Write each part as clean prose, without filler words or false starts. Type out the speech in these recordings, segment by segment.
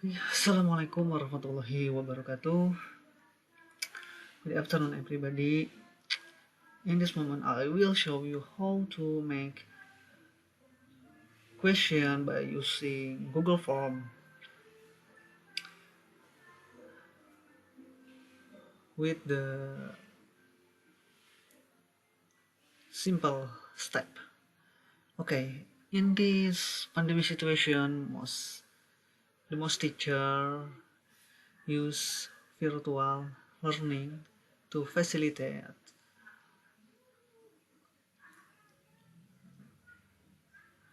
Assalamualaikum warahmatullahi wabarakatuh. Good afternoon, everybody. In this moment, I will show you how to make question by using Google Form with the simple step. Okay, in this pandemic situation, the most teacher use virtual learning to facilitate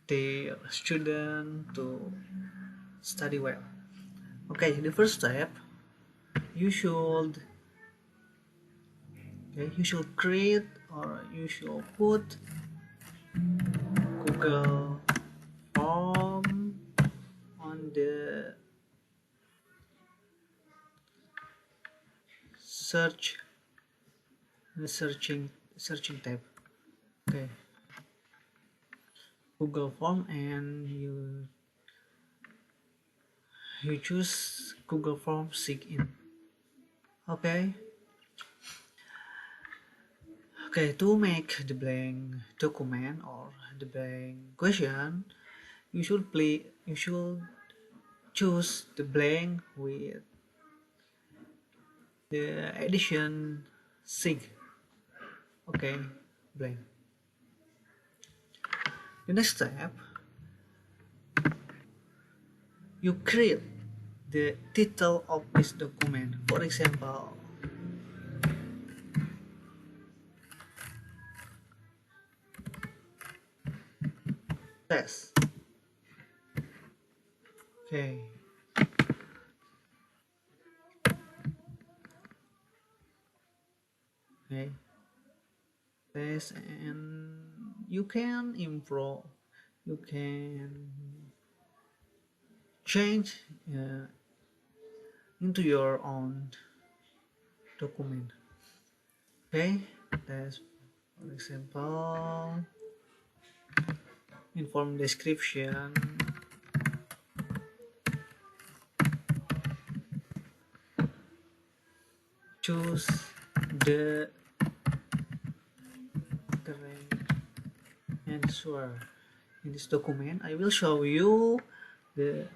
their student to study well. Okay, the first step, you should you should create or you should put Google Form on the searching tab. Okay, Google Form, and you choose Google Form sign in. Okay. Okay, to make the blank document or the blank question, you should choose the blank with the edition sig. Okay, blank. The next step, you create the title of this document. For example, test. Okay. Okay. Test, and you can improve. You can change into your own document. Okay. Test. For example, inform description. Choose the correct answer. In this document, I will show you the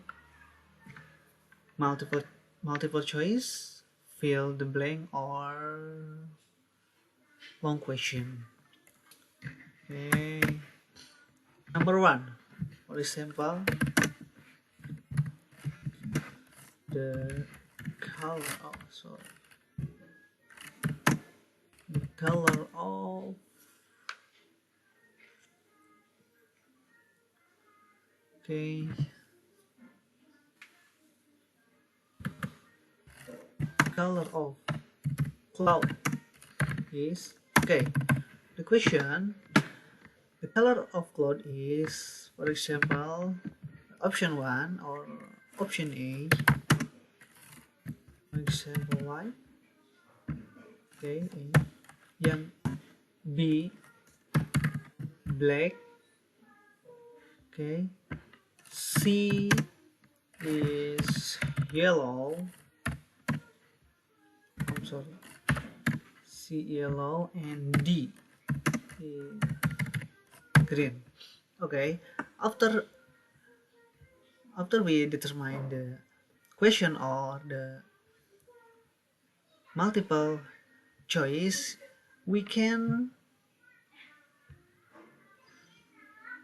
multiple choice, fill the blank, or long question. Okay. Number one, for example, the color. Oh, sorry. The color of okay. Color of cloud is okay. The question, the color of cloud is, for example, option 1 or option A. For example, white. Okay, A. Yang B, black. Okay, C is yellow. I'm sorry. C yellow, and D is green. Okay, after we determine the question or the multiple choice, we can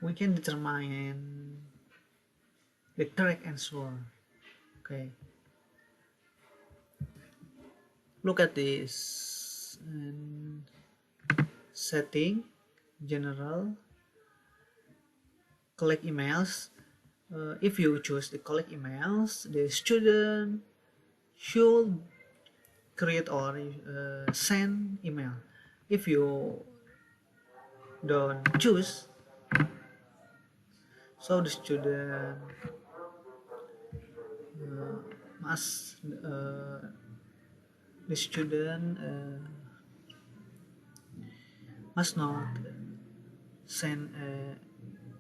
determine the correct answer. Okay, look at this, and setting, general, collect emails. If you choose the collect emails, the student should create or send email. If you don't choose, so the student must the student must not send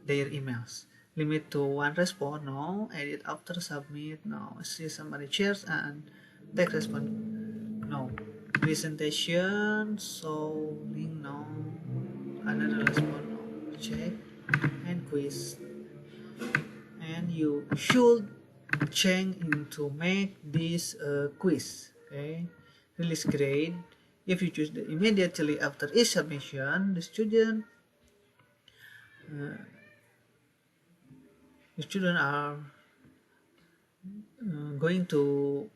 their emails. limit to one response, no. Edit after submit, no. See somebody shares and text response, no. Presentation, so link, no. Another response, no. Check and quiz, and you should change into make this quiz. Okay, release grade. If you choose the immediately after each submission, the student are going to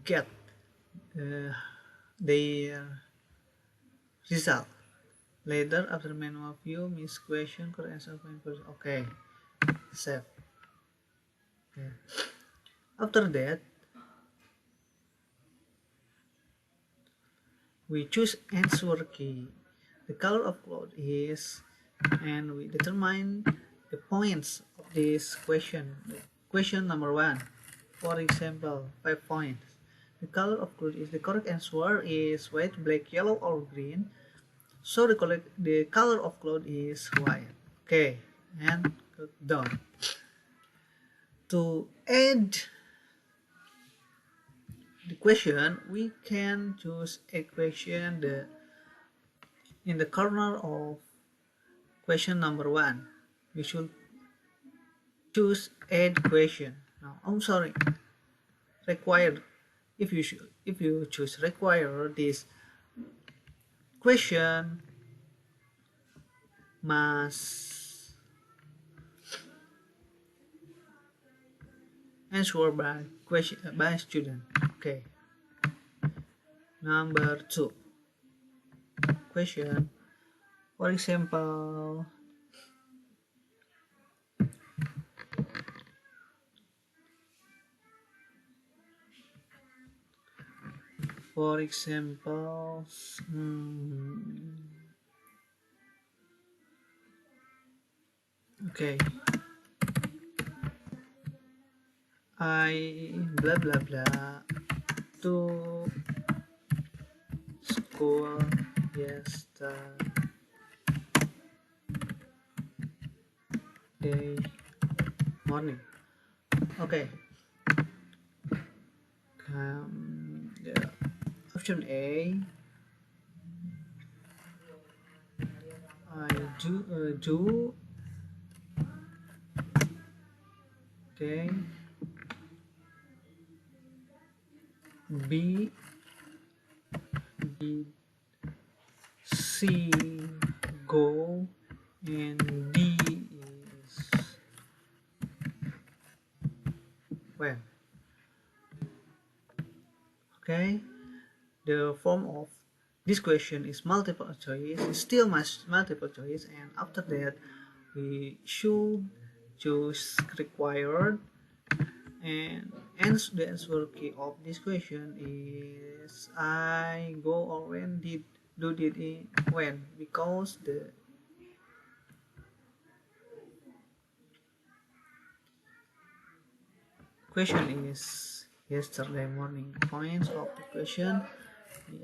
get uh, their result later after manual view, miss question, correct answer, okay, save. Okay. After that, we choose answer key. The color of cloth is, and we determine the points of this question. Question number one, for example, 5 points. The color of cloth is, the correct answer is white, black, yellow, or green. So the color of cloth is white. Okay, and done. To add the question, we can choose a question in the corner of question number one. We should choose add question. Now, I'm sorry, required. If you choose require, this question must answer by student. Okay. Number two question. For example, for example, okay, I blah blah blah to school yesterday morning. Okay. The option A, I do. Okay. B, B, C, go, and D is when. Okay. The form of this question is multiple choice, it's still multiple choice, and after that we should choose required, and the answer key of this question is I go or when did it when, because the question is yesterday morning. Points of the question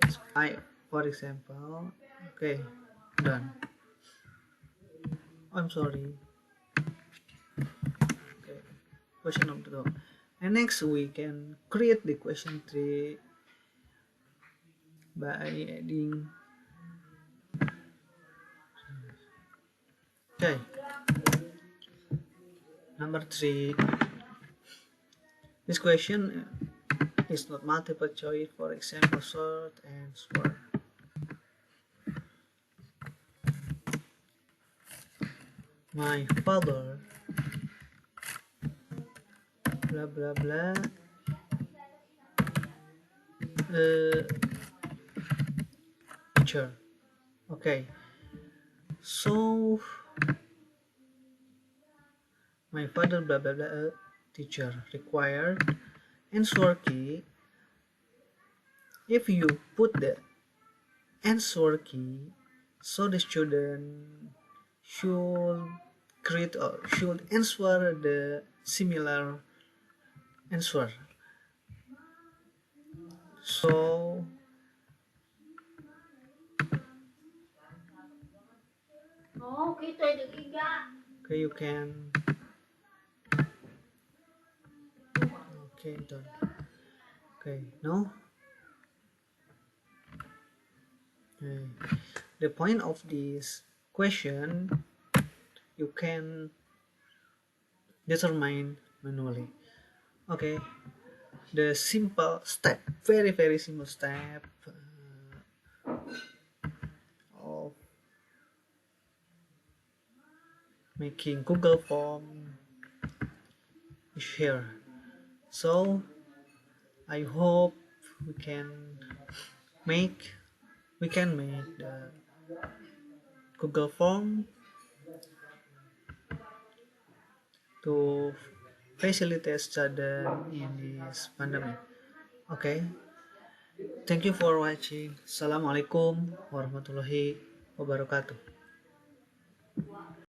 is 5, for example. Okay, done. I'm sorry. Okay, question number 2. And next we can create the question tree by adding. Okay, number 3. This question is not multiple choice, for example, short answer. My father blah blah blah teacher. Okay, so my father blah blah blah teacher. Required answer key. If you put the answer key, so the student should create or should answer the similar answer. So Okay, you can. Okay, done. Okay, no. Okay. The point of this question you can determine manually. Okay, the simple step, very simple step of making Google Form is here. So I hope we can make the Google Form to facilitate student in this pandemic. Okay, thank you for watching. Assalamualaikum warahmatullahi wabarakatuh.